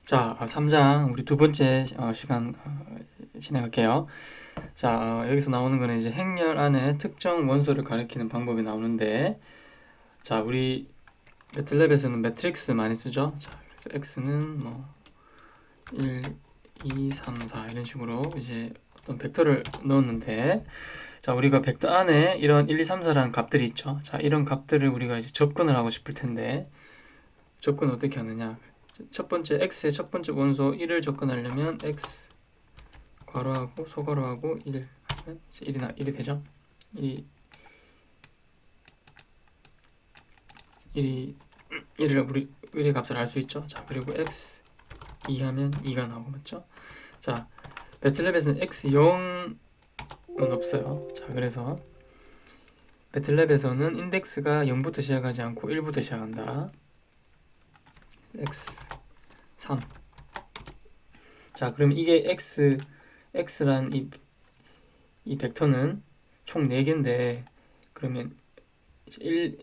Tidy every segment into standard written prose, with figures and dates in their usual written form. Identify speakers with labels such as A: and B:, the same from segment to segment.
A: 자, 3장 우리 두 번째 시간 진행할게요. 자, 여기서 나오는 거는 이제 행렬 안에 특정 원소를 가리키는 방법이 나오는데, 자, 우리 매틀랩에서는 매트릭스 많이 쓰죠. 자, 그래서 x는 뭐 1, 2, 3, 4 이런 식으로 이제 어떤 벡터를 넣었는데, 자, 우리가 벡터 안에 이런 1, 2, 3, 4라는 값들이 있죠. 자, 이런 값들을 우리가 이제 접근을 하고 싶을 텐데, 접근 어떻게 하느냐? 첫 번째 x의 첫 번째 원소 1을 접근하려면 x 괄호하고 소괄호하고 1 하면 이제 1이 되죠. 1이 1을 우리 의의 값을 알 수 있죠. 자, 그리고 x 2 하면 2가 나오고 맞죠? 자, 배틀랩에서는 x 0은 없어요. 자, 그래서 배틀랩에서는 인덱스가 0부터 시작하지 않고 1부터 시작한다. x 3. 자, 그럼 이게 x란 이 벡터는 총 4개인데, 그러면 이제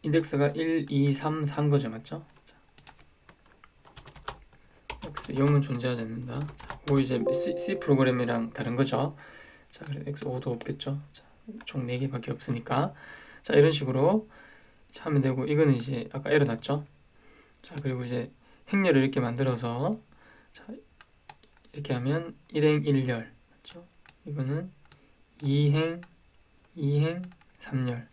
A: 인덱스가 1, 2, 3, 4인 거죠, 맞죠? 자, x 0은 존재하지 않는다. 자, 그 이제 C 프로그램이랑 다른 거죠. 자, 그래서 x 5도 없겠죠. 자, 총 4개밖에 없으니까. 자, 이런 식으로 하면 되고, 이거는 이제 아까 에러 났죠. 자, 그리고 이제 행렬을 이렇게 만들어서, 자, 이렇게 하면 1행 1열, 맞죠? 이거는 2행 3열.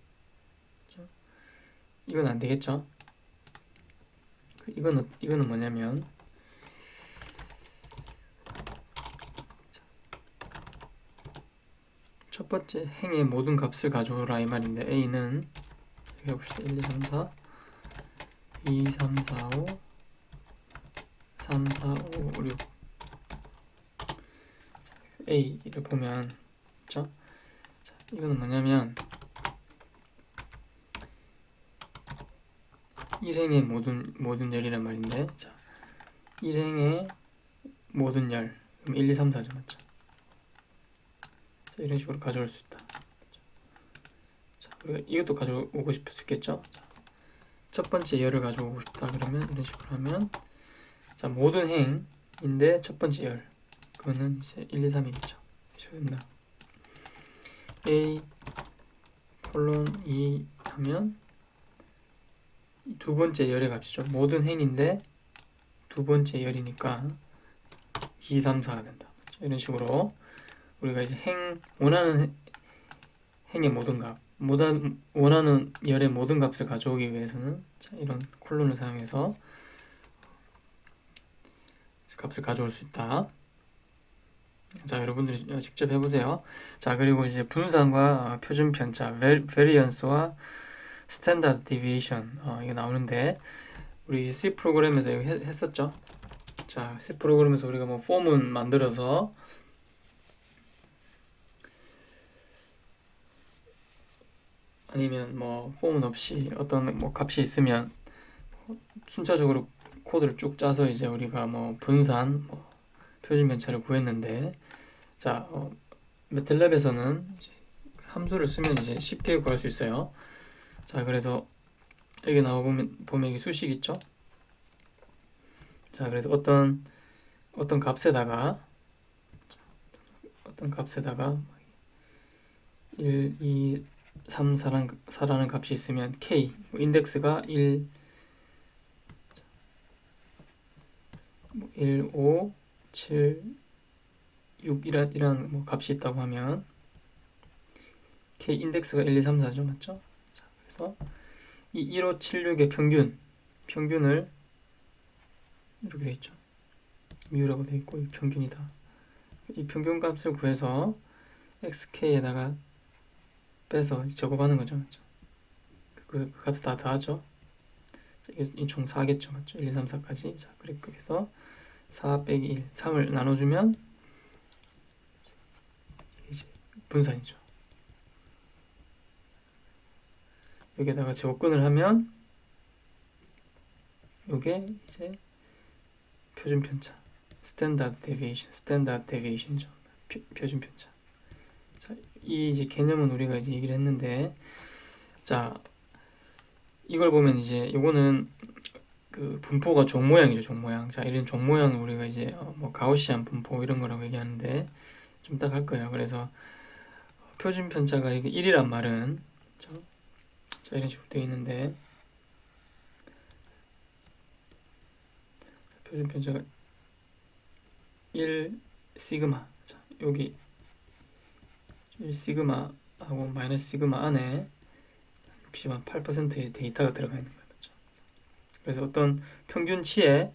A: 이건 안 되겠죠? 이거는 뭐냐면, 첫 번째 행의 모든 값을 가져오라 이 말인데, a는 여기 해봅시다. 1, 2, 3, 4 2, 3, 4, 5 3, 4, 5, 6 a를 보면, 그쵸? 자, 이거는 뭐냐면 1행의 모든 열이란 말인데, 자, 1행의 모든 열, 그럼 1, 2, 3, 4죠, 맞죠? 자, 이런 식으로 가져올 수 있다. 자, 우리가 이것도 가져오고 싶을 수 있겠죠? 자, 첫 번째 열을 가져오고 싶다 그러면 이런 식으로 하면, 자, 모든 행인데 첫 번째 열, 그거는 이제 1, 2, 3이겠죠. 이렇게 된다. a 콜론 2 하면 두 번째 열의 값이죠. 모든 행인데 두 번째 열이니까 2, 3, 4가 된다. 그렇죠? 이런 식으로 우리가 이제 원하는 행의 모든 값, 원하는 열의 모든 값을 가져오기 위해서는, 자, 이런 콜론을 사용해서 값을 가져올 수 있다. 자, 여러분들이 직접 해보세요. 자, 그리고 이제 분산과 표준 편차, variance와 스탠다드 디비에이션 이게 나오는데, 우리 C 프로그램에서 이거 했었죠. 자, C 프로그램에서 우리가 뭐 폼은 만들어서 아니면 뭐 폼은 없이 어떤 뭐 값이 있으면 순차적으로 코드를 쭉 짜서 이제 우리가 뭐 분산, 뭐 표준 편차를 구했는데, 자, 매틀랩에서는 함수를 쓰면 이제 쉽게 구할 수 있어요. 자, 그래서 여기 보면 이게 수식 있죠? 자, 그래서 어떤 값에다가 1, 2, 3, 4라는 값이 있으면 k, 인덱스가 1, 5, 7, 6 이란 뭐 값이 있다고 하면 k 인덱스가 1, 2, 3, 4죠, 맞죠? 자, 그래서 이 1, 5, 7, 6의 평균을 이렇게 돼 있죠. 미우라고 돼 있고 이 평균이다. 이 평균 값을 구해서 xk에다가 빼서 적어가는 거죠, 맞죠? 그 값을 다 더하죠. 이게 총 4겠죠, 맞죠? 1, 2, 3, 4까지. 자, 그렇게 해서 4 빼기 1, 3을 나눠주면 이제 분산이죠. 여기에다가 접근을 하면 이게 이제 표준 편차, 스탠다드 데비에이션이죠. 표준 편차. 자, 이 이제 개념은 우리가 이제 얘기를 했는데, 자, 이걸 보면 이제 요거는 그 분포가 종 모양이죠, 종 모양. 자, 이런 종 모양을 우리가 이제 뭐 가우시안 분포 이런 거라고 얘기하는데 좀 이따 갈 거예요. 그래서 표준 편차가 이게 1이란 말은 자, 이런 식으로 되어 있는데 표준 편차가 1 시그마. 자, 여기 1 시그마하고 마이너스 시그마 안에 68%의 데이터가 들어가 있는 거예요. 그렇죠? 그래서 어떤 평균치에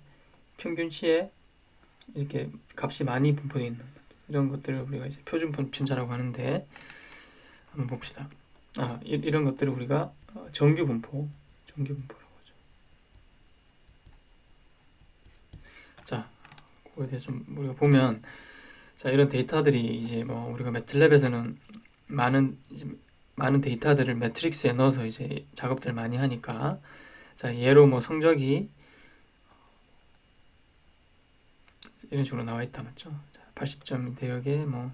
A: 이렇게 값이 많이 분포되어 있는 이런 것들을 우리가 이제 표준 편차라고 하는데 한번 봅시다. 이런 것들을 우리가 정규 분포라고 하죠. 자, 그거에 대해서 좀 우리가 보면 자, 이런 데이터들이 이제 뭐 우리가 매틀랩에서는 많은 데이터들을 매트릭스에 넣어서 이제 작업들 많이 하니까 자, 예로 뭐 성적이 이런 식으로 나와 있다 맞죠? 자, 80점 대역에 뭐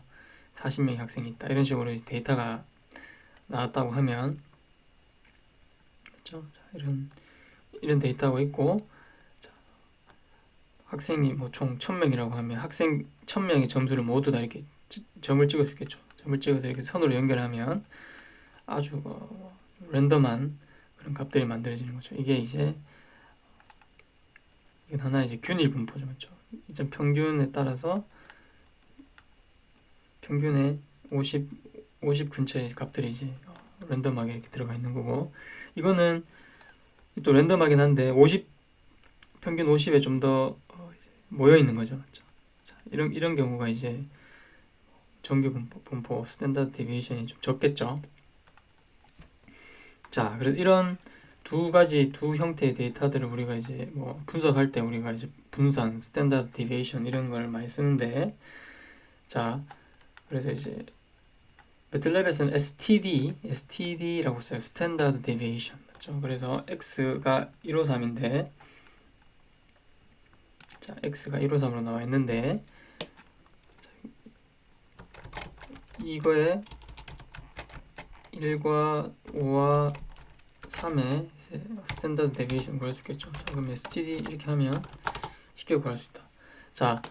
A: 40명의 학생이 있다 이런 식으로 데이터가 나왔다고 하면 그렇죠? 자, 이런 데이터가 있고 자, 학생이 뭐 총 1000명이라고 하면 학생 1000명의 점수를 모두 다 이렇게 점을 찍을 수 있겠죠. 점을 찍어서 이렇게 선으로 연결하면 아주 랜덤한 그런 값들이 만들어지는 거죠. 이게 이제 이건 하나 이제 균일 분포죠, 맞죠? 이점 평균에 따라서 평균에 50 근처의 값들이 이제 랜덤하게 이렇게 들어가 있는 거고 이거는 또 랜덤하긴 한데 평균 50에 좀 더 모여 있는 거죠, 맞죠? 자, 이런 경우가 이제 정규 분포 스탠다드 디비에이션이 좀 적겠죠. 자, 그래서 이런 두 형태의 데이터들을 우리가 이제 뭐 분석할 때 우리가 이제 분산, 스탠다드 디비에이션 이런 걸 많이 쓰는데 자, 그래서 이제 매틀랩에서는 STD라고 써요. 스탠다드 디비에이션 맞죠? 그래서 x가 153인데 자, x가 153으로 나와 있는데 자, 이거에 1과 5와 3의 스탠다드 데비에이션 구할 수 있겠죠. 자, 그럼 STD 이렇게 하면 쉽게 구할 수 있다. 자,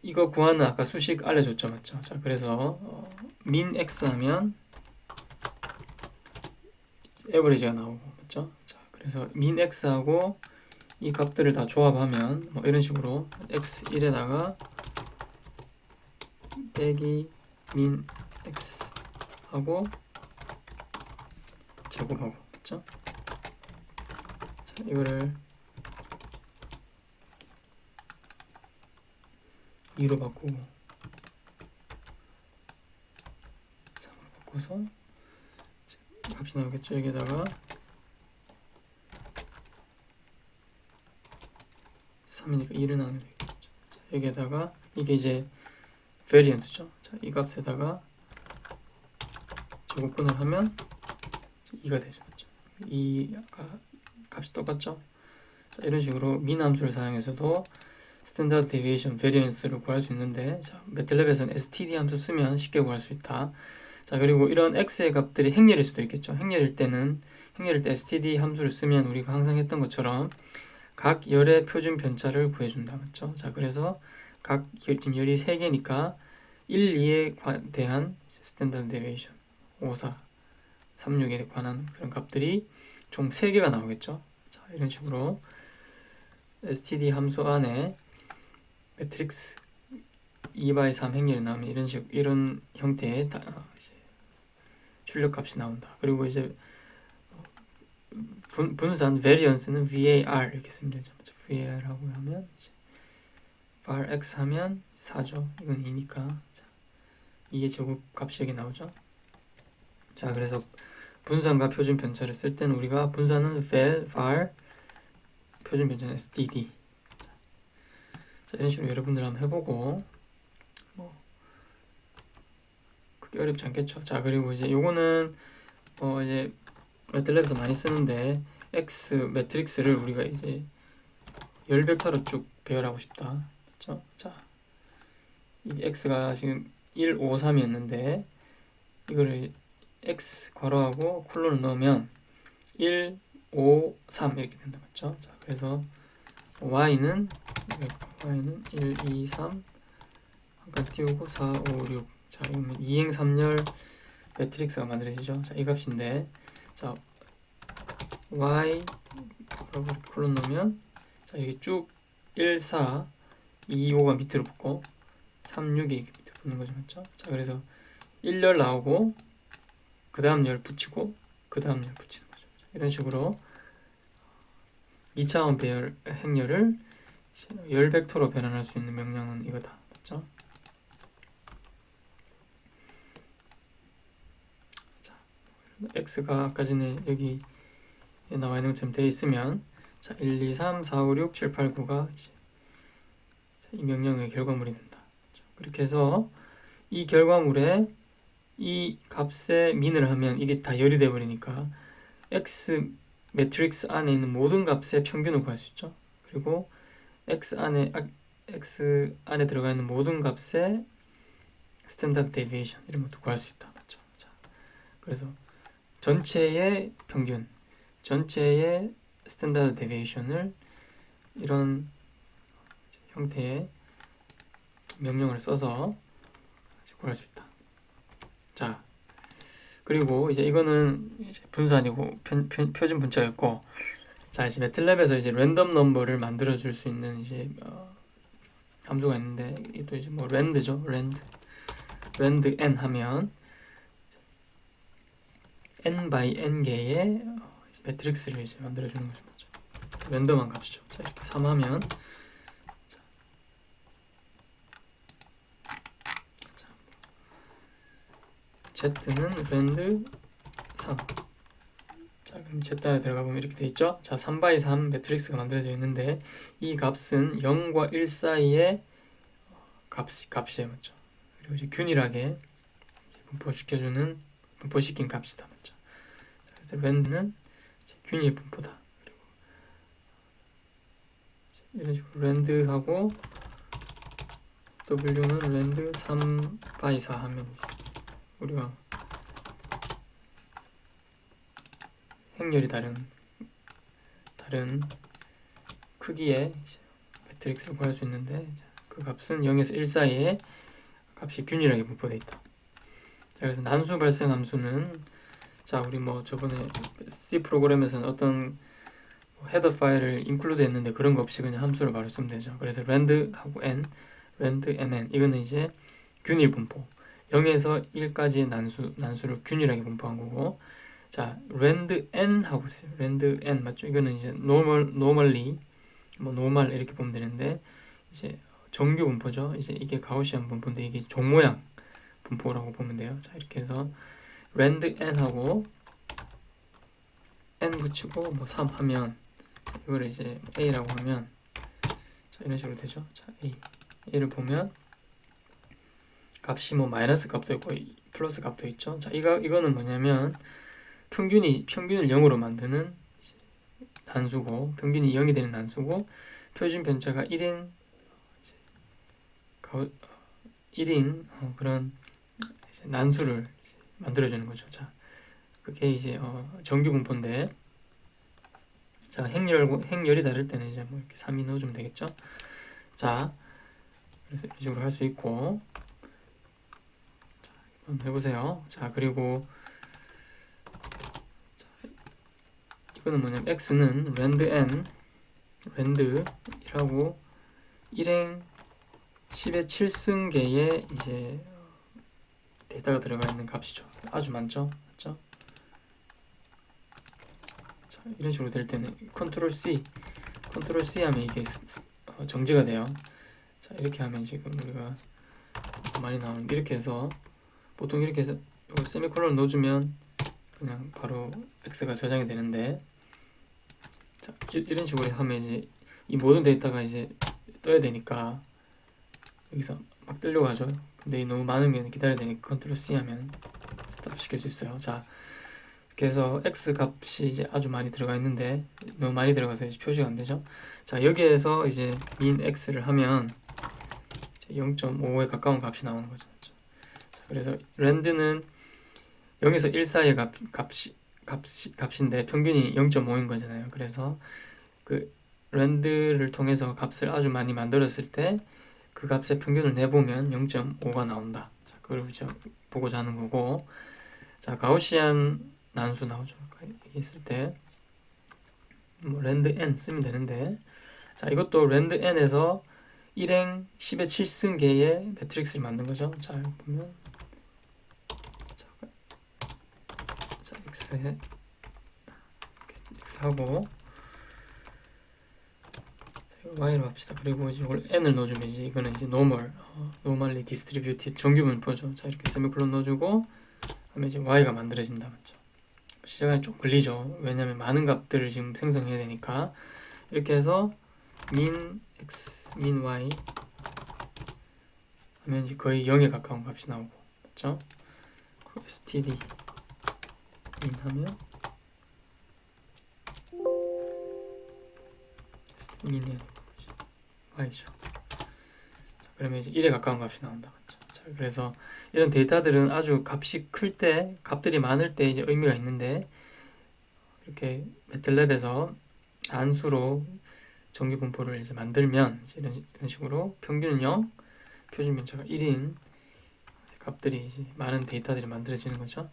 A: 이거 구하는 아까 수식 알려줬죠, 맞죠? 자, 그래서 min x 하면 에버리지가 나오고, 맞죠? 자, 그래서 min x하고 이 값들을 다 조합하면 뭐 이런 식으로 x1에다가 빼기 min x 하고 제곱하고 맞죠? 자, 이거를 2로 바꾸고 3으로 바꿔서 값이 나오겠죠? 여기다가 3이니까 1은 나오면 되겠죠. 자, 여기에다가 이게 이제 variance죠. 자, 이 값에다가 제곱분을 하면 2가 되죠. 2가 값이 똑같죠? 자, 이런 식으로 min 함수를 사용해서도 스탠다드 데비에이션 베리언스를 구할 수 있는데 자, 매틀랩에서는 std 함수 쓰면 쉽게 구할 수 있다. 자, 그리고 이런 x의 값들이 행렬일 수도 있겠죠. 행렬일 때 std 함수를 쓰면 우리가 항상 했던 것처럼 각 열의 표준 편차를 구해준다. 맞죠? 자, 그래서 지금 열이 3개니까 1, 2에 대한 스탠다드 데비에이션 5, 4, 3, 6에 관한 그런 값들이 총 3개가 나오겠죠. 자, 이런 식으로 std 함수 안에 매트릭스 2/3 행렬이 나오면 이런 형태의 이제 출력값이 나온다. 그리고 이제 분산 variance는 var 이렇게 쓰면 되죠. var라고 하면 이제 var x 하면 4죠. 이건 2니까 자, 2의 제곱값이 여기 나오죠. 자, 그래서 분산과 표준 편차를 쓸 때는 우리가 분산은 var, 표준 편차는 std. 자, 이런 식으로 여러분들 한번 해보고 뭐 그게 어렵지 않겠죠. 자, 그리고 이제 요거는 이제 매틀랩에서 많이 쓰는데 x 매트릭스를 우리가 이제 열 벡터로 쭉 배열하고 싶다. 그렇죠? 자, 이게 x가 지금 1, 5, 3이었는데 이거를 x 괄호하고 콜론을 넣으면 1, 5, 3 이렇게 된다 맞죠? 자, 그래서 y는 1, 2, 3 한 칸 띄우고 4, 5, 6. 자, 이러면 2행 3열 매트릭스가 만들어지죠. 자, 이 값인데, 자, y 콜론 넣으면, 자, 이렇게 쭉 1, 4, 2, 5가 밑으로 붙고 3, 6이 이렇게 밑으로 붙는 거죠, 맞죠? 자, 그래서 1열 나오고 그 다음 열 붙이고 그 다음 열 붙이는 거죠. 이런 식으로 2차원 배열 행렬을 열 벡터로 변환할 수 있는 명령은 이거다, 맞죠? 자, x가 아까 전에 여기 나와 있는 것처럼 되어 있으면, 자, 1, 2, 3, 4, 5, 6, 7, 8, 9가 이제 이 명령의 결과물이 된다. 그렇게 해서 이 결과물에 이 값에 민을 하면 이게 다 열이 돼 버리니까 x 매트릭스 안에 있는 모든 값의 평균을 구할 수 있죠. 그리고 x 안에 들어가 있는 모든 값의 스탠다드 데비에이션 이런 것도 구할 수 있다. 맞죠? 자, 그래서 전체의 평균, 전체의 스탠다드 데비에이션을 이런 형태의 명령을 써서 구할 수 있다. 자, 그리고 이제 이거는 이제 분수 아니고 표준 분자였고, 자, 이제 매틀랩에서 이제 랜덤 넘버를 만들어 줄 수 있는 이제 함수가 있는데, 이것도 이제 뭐 랜드죠. 랜드 n 하면 n by n 개의 매트릭스를 이제 만들어 주는 거죠. 랜덤한 값이죠. 자, 이렇게 3 하면, Z는 랜드 3. 자, 그럼 Z 안에 들어가 보면 이렇게 돼 있죠. 자, 3x3 매트릭스가 만들어져 있는데 이 값은 0과 1 사이의 값이에요, 맞죠? 그리고 이제 균일하게 분포시킨 값이다, 맞죠? 그래서 랜드는 균일 분포다. 그리고 이런 식으로 랜드하고 W는 랜드 3x4 하면 이제 우리가 행렬이 다른 크기의 매트릭스를 구할 수 있는데, 그 값은 0에서 1 사이에 값이 균일하게 분포되어 있다. 자, 그래서 난수 발생 함수는, 자, 우리 뭐 저번에 C 프로그램에서는 어떤 헤더 파일을 인클루드 했는데 그런 거 없이 그냥 함수를 바로 쓰면 되죠. 그래서 랜드하고 n, 랜드 mn 이거는 이제 균일 분포, 0에서 1까지의 난수를 균일하게 분포한 거고, 자, 랜드 n 하고 있어요. 랜드 n 맞죠? 이거는 이제 노멀리 뭐 노멀 이렇게 보면 되는데, 이제 정규 분포죠. 이제 이게 가우시안 분포인데 이게 종 모양 분포라고 보면 돼요. 자, 이렇게 해서 랜드 n 하고 n 붙이고 뭐 3 하면 이걸 이제 a라고 하면, 자, 이런 식으로 되죠. 자, a를 보면 값이 뭐 마이너스 값도 있고 플러스 값도 있죠. 자, 이거는 뭐냐면 평균을 0으로 만드는 난수고, 평균이 0이 되는 난수고, 표준 편차가 1인 그런 난수를 만들어주는 거죠. 자, 그게 이제 정규 분포인데, 자, 행열이 다를 때는 이제 뭐 이렇게 3이 넣어주면 되겠죠. 자, 그래서 이런 식으로 할 수 있고, 자, 한번 해보세요. 자, 그리고 이거는 뭐냐면 x는 랜드 n, 랜드 1하고 1행 10의 7승계의 이제 데이터가 들어가 있는 값이죠. 아주 많죠? 맞죠? 자, 이런 식으로 될 때는 컨트롤 C 하면 이게 정지가 돼요. 자, 이렇게 하면 지금 우리가 많이 나오는데, 이렇게 해서 보통 이렇게 해서 이걸 세미콜론 넣어주면 그냥 바로 x가 저장이 되는데, 자, 이런 식으로 하면 이제 이 모든 데이터가 이제 떠야 되니까 여기서 막 뜨려고 하죠. 근데 너무 많으면 기다려야 되니까 컨트롤 C 하면 스탑 시킬 수 있어요. 자, 이렇게 해서 x 값이 이제 아주 많이 들어가 있는데 너무 많이 들어가서 이제 표시가 안 되죠. 자, 여기에서 이제 min x를 하면 0.5에 가까운 값이 나오는 거죠. 자, 그래서 랜드는 0에서 1 사이의 값인데 평균이 0.5인 거잖아요. 그래서 그 랜드를 통해서 값을 아주 많이 만들었을 때 그 값의 평균을 내보면 0.5가 나온다. 자, 그걸 이제 보고자 하는 거고, 자, 가우시안 난수 나오죠. 했을 때 뭐 랜드 n 쓰면 되는데, 자, 이것도 랜드 n에서 1행 10의 7승계의 매트릭스를 만든 거죠. 자, 여기 보면 자, x에 x하고 y로 합시다. 그리고 이제 이걸 n을 넣어주면 이제 이거는 이제 normally distributed 정규 분포죠. 자, 이렇게 세미콜론 넣어주고 하면 이제 y가 만들어진다, 맞죠? 시작이 좀 걸리죠. 왜냐면 많은 값들을 지금 생성해야 되니까. 이렇게 해서 min x, min y 하면 이제 거의 0에 가까운 값이 나오고, 맞죠? std min 하면 min이 y죠. 그러면 이제 1에 가까운 값이 나온다, 맞죠? 자, 그래서 이런 데이터들은 아주 값이 클 때, 값들이 많을 때 이제 의미가 있는데, 이렇게 매틀랩에서 단수로 정규 분포를 이제 만들면 이제 이런 식으로 평균 0, 표준 편차가 1인 값들이 이제 많은 데이터들이 만들어지는 거죠.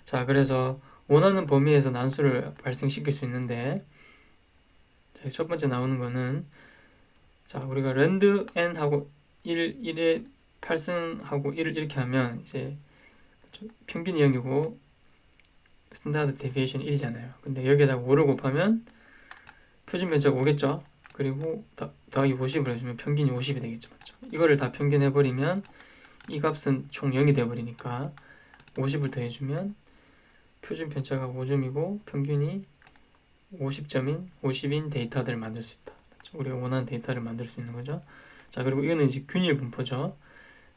A: 자, 그래서 원하는 범위에서 난수를 발생시킬 수 있는데, 자, 첫 번째 나오는 거는, 자, 우리가 랜드 n 하고 1에 8승하고 1을 이렇게 하면 이제 평균이 0이고 스탠다드 데비에이션이 1이잖아요. 근데 여기에다가 5를 곱하면 표준 편차가 5겠죠. 그리고 더하기 50을 해주면 평균이 50이 되겠죠, 맞죠? 이거를 다 평균해버리면 이 값은 총 0이 돼버리니까 50을 더해주면 표준 편차가 5점이고 평균이 50점인 50인 데이터들을 만들 수 있다. 맞죠? 우리가 원하는 데이터를 만들 수 있는 거죠. 자, 그리고 이거는 이제 균일 분포죠.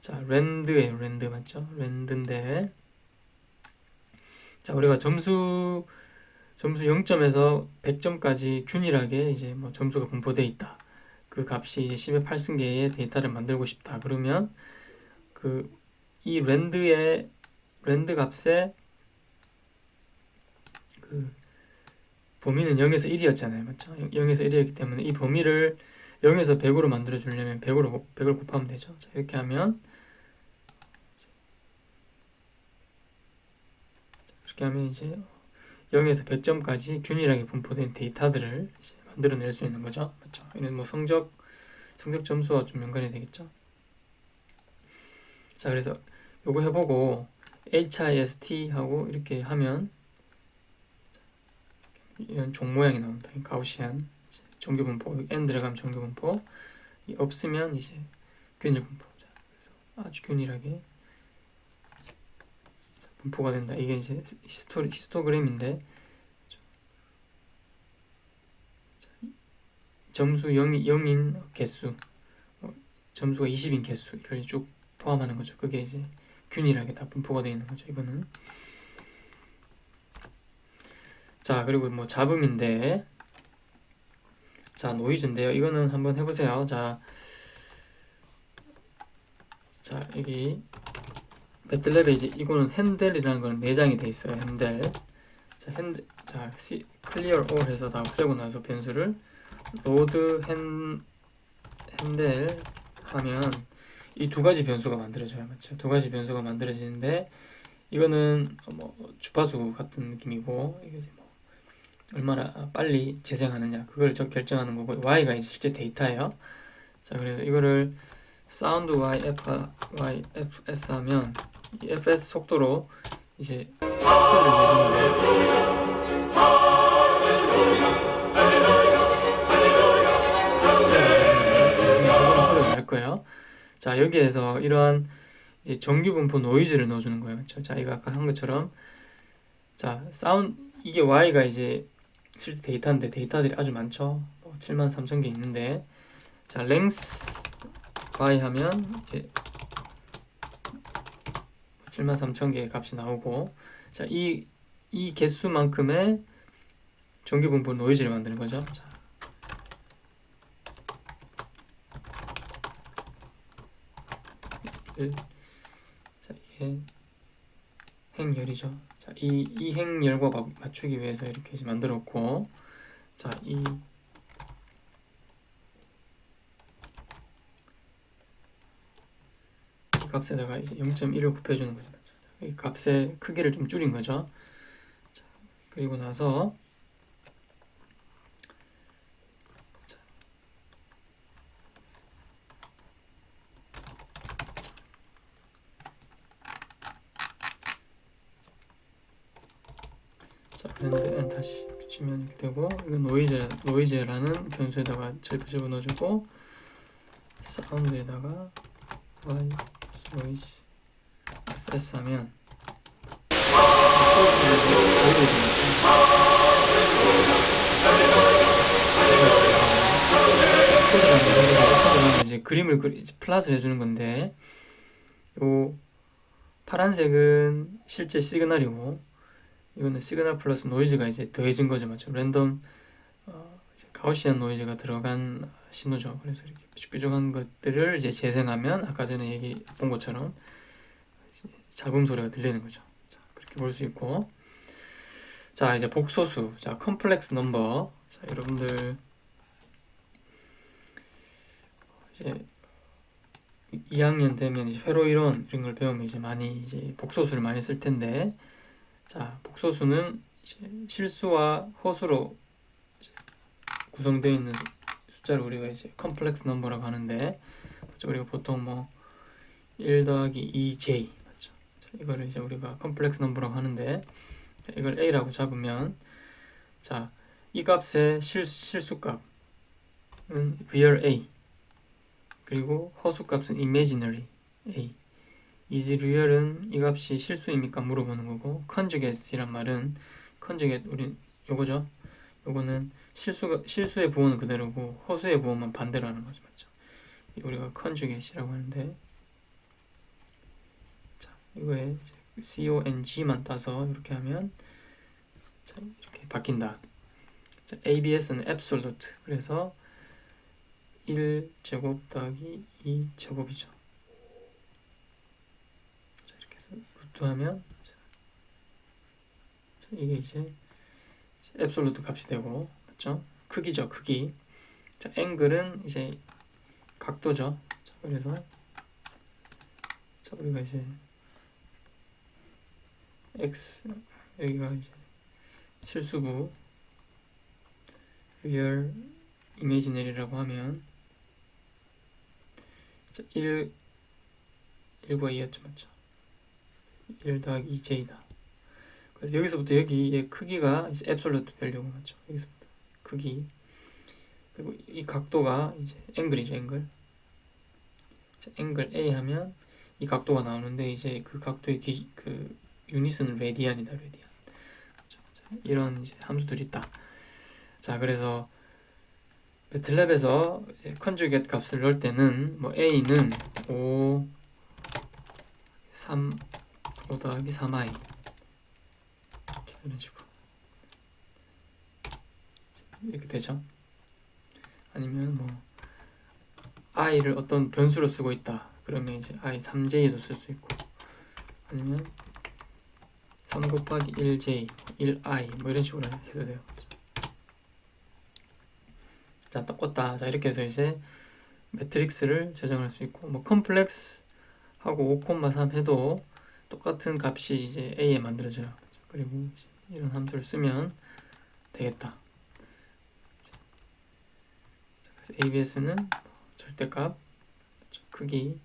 A: 자, 랜드예요. 랜드 맞죠? 랜드인데, 자, 우리가 점수 0점에서 100점까지 균일하게 이제 뭐 점수가 분포되어 있다. 그 값이 이제 10의 8승계의 데이터를 만들고 싶다. 그러면 이 랜드 값의 그 범위는 0에서 1이었잖아요. 맞죠? 0에서 1이었기 때문에 이 범위를 0에서 100으로 만들어 주려면 100을 곱하면 되죠. 자, 이렇게 하면 이제 0에서 100점까지 균일하게 분포된 데이터들을 이제 만들어낼 수 있는 거죠. 맞죠? 이는 뭐 성적 점수와 좀 연관이 되겠죠. 자, 그래서 요거 해보고 HIST 하고 이렇게 하면 이런 종 모양이 나온다. 가우시안 정규 분포, n 들어가면 정규 분포, 없으면 이제 균일 분포. 그래서 아주 균일하게 분포가 된다. 이게 이제 히스토그램인데, 점수 0인 개수, 점수가 20인 개수를 쭉 포함하는 거죠. 그게 이제 균일하게 다 분포가 되어 있는 거죠. 이거는. 자, 그리고 뭐 잡음인데, 자, 노이즈인데요. 이거는 한번 해보세요. 자, 여기 매틀랩에 이제 이거는 핸델이라는 거는 내장이 돼 있어요. 핸델. 자, clear all 해서 다 없애고 나서 변수를 load 핸델 하면 이 두 가지 변수가 만들어져요. 맞죠? 두 가지 변수가 만들어지는데, 이거는 뭐 주파수 같은 느낌이고, 이게 뭐 얼마나 빨리 재생하느냐 그걸 결정하는 거고, y가 이제 실제 데이터예요. 자, 그래서 이거를 사운드 yfs 하면 이 fs 속도로 이제 소리를 내주는데, 소리가 날 거예요. 자, 여기에서 이러한 이제 정규 분포 노이즈를 넣어주는 거예요. 자, 이거 아까 한 것처럼, 자, 이게 y가 이제 실제 데이터인데 데이터들이 아주 많죠. 73,000개 있는데, 자, length y 하면 이제 73,000개의 값이 나오고, 자, 이 개수만큼의 정규 분포 노이즈를 만드는 거죠. 자, 이게 행열이죠. 자, 자, 이 행열과 맞추기 위해서 이렇게 이제 만들었고, 자, 이 값에다가 이제 0.1을 곱해주는 거죠. 이 값의 크기를 좀 줄인 거죠. 자, 그리고 나서 자, 밴드 다시 붙이면 이렇게 되고, 이건 노이즈라는 변수에다가 집어넣어주고, 사운드에다가 y 노이즈 fs 하면 노이즈가 들어갔죠. 자, 이 코드를 한번 해보세요. 이 코드를 하면 이제 그림을 이제 플랫을 해주는 건데, 요 파란색은 실제 시그널이고, 이거는 시그널 플러스 노이즈가 이제 더해진 거죠, 맞죠? 랜덤 가우시안 노이즈가 들어간 신호죠. 그래서 이렇게 뾰족뾰족한 것들을 이제 재생하면 아까 전에 얘기 본 것처럼 잡음 소리가 들리는 거죠. 자, 그렇게 볼 수 있고, 자, 이제 복소수, 자, 컴플렉스 넘버. 자, 여러분들 이제 2학년 되면 이제 회로 이론 이런 걸 배우면 이제 많이 이제 복소수를 많이 쓸 텐데, 자, 복소수는 이제 실수와 허수로 이제 구성되어 있는 숫자를 우리가 이제 컴플렉스 넘버라고 하는데, 우리가 보통 뭐 1 더하기 2j, 맞죠? 자, 이거를 이제 우리가 컴플렉스 넘버라고 하는데, 자, 이걸 a라고 잡으면, 자, 이 값의 실수값은 real a, 그리고 허수값은 imaginary a. is real은 이 값이 실수입니까 물어보는 거고, conjugate이란 말은 conjugate 우리 요거죠. 요거는 실수의 부호는 그대로고 허수의 부호만 반대로 하는 거죠, 맞죠? 우리가 conjugate이라고 하는데, 자, 이거에 cong만 따서 이렇게 하면, 자, 이렇게 바뀐다. 자, abs는 absolute, 그래서 1제곱 더하기 2제곱이죠. 자, 이렇게 해서 루트하면, 자, 이게 이제 absolute 값이 되고, 맞죠? 크기죠, 크기. 자, 앵글은 이제 각도죠. 자, 그래서 자, 우리가 이제 x, 여기가 이제 실수부 real imaginary라고 하면, 자, 1과 2였죠, 맞죠? 1 더하기 2j다. 그래서 여기서부터 여기의 크기가 이제 absolute 밸류가 맞죠? 여기서부터 크기, 그리고 이 각도가 이제 앵글이죠, 앵글. 자, 앵글 A 하면 이 각도가 나오는데, 이제 그 각도의 그 유닛은 레디안이다, 레디안. 자, 이런 이제 함수들이 있다. 자, 그래서 매틀랩에서 컨주게이트 값을 넣을 때는 뭐 a는 5 더하기 3i, 이런 식으로 이렇게 되죠. 아니면 뭐 i를 어떤 변수로 쓰고 있다 그러면 이제 i 3j도 쓸 수 있고, 아니면 3 곱하기 1j 1i 뭐 이런 식으로 해도 돼요. 자, 똑같다. 자, 이렇게 해서 이제 매트릭스를 제정할 수 있고, 뭐 컴플렉스 하고 5,3 해도 똑같은 값이 이제 a에 만들어져요. 그리고 이런 함수를 쓰면 되겠다. 그래서 abs는 절대값, 크기,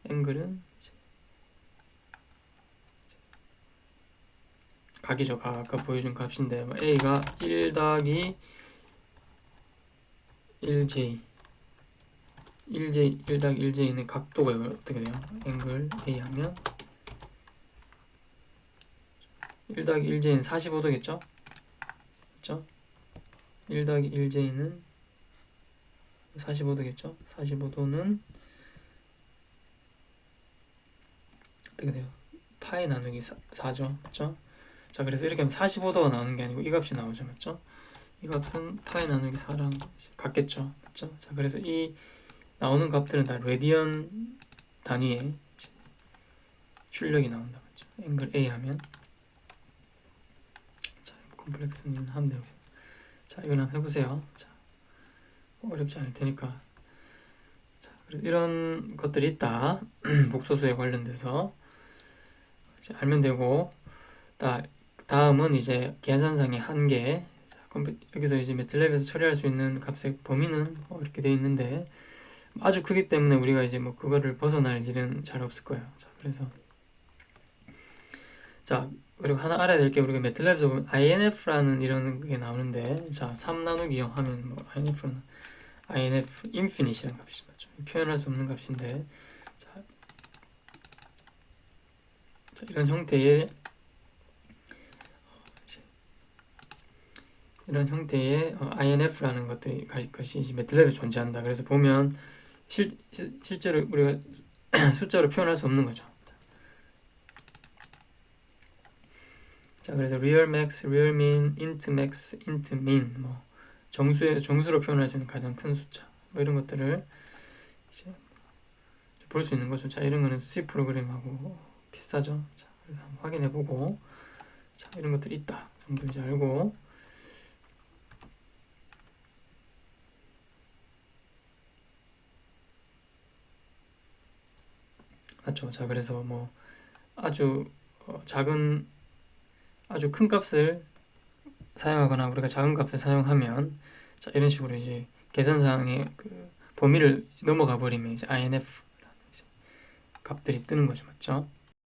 A: 앵글은 각이죠. 각, 아까 보여준 값인데, 뭐 a가 1 더하기 1j 1 더하기 1j는 각도가 어떻게 돼요? 앵글 A 하면 1 더하기 1j는 45도겠죠? 그렇죠? 1 더하기 1j는 45도겠죠? 45도는 어떻게 돼요? 파이 나누기 4죠? 맞죠? 자, 그래서 이렇게 하면 45도가 나오는 게 아니고 이 값이 나오죠, 맞죠? 이 값은 파이 나누기 4랑 같겠죠, 맞죠? 자, 그래서 이 나오는 값들은 다 레디언 단위의 출력이 나온다, 맞죠? 앵글 A 하면. 컴플렉스는 하면 되고. 자, 이건 한번 해보세요. 자, 어렵지 않을 테니까. 자, 이런 것들이 있다. 복소수에 관련돼서 이제 알면 되고. 다음은 이제 계산상의 한계. 자, 여기서 이제 매틀랩에서 처리할 수 있는 값의 범위는 이렇게 되어 있는데 아주 크기 때문에 우리가 이제 뭐 그거를 벗어날 일은 잘 없을 거예요. 자, 그래서 자, 그리고 하나 알아야 될 게 우리가 매틀랩에서 보면 INF라는 이런 게 나오는데 자, 3 나누기 0 하면 뭐 INF는 INF 인피니시라는 값이 맞죠. 표현할 수 없는 값인데 자, 이런 형태의 INF라는 것이 이제 매틀랩에 존재한다. 그래서 보면 실제로 우리가 숫자로 표현할 수 없는 거죠. 자, 그래서 real max, real min, int max, int min 뭐 정수로 표현할 수 있는 가장 큰 숫자 뭐 이런 것들을 이제 볼 수 있는 거죠. 자, 이런 거는 C 프로그램하고 비슷하죠. 자, 그래서 한번 확인해 보고 자, 이런 것들이 있다 정도 이제 알고 맞죠. 자, 그래서 뭐 아주 아주 큰 값을 사용하거나 우리가 작은 값을 사용하면 자, 이런 식으로 이제 계산상의 그 범위를 넘어가 버리면 이제 INF 값들이 뜨는 거죠. 맞죠?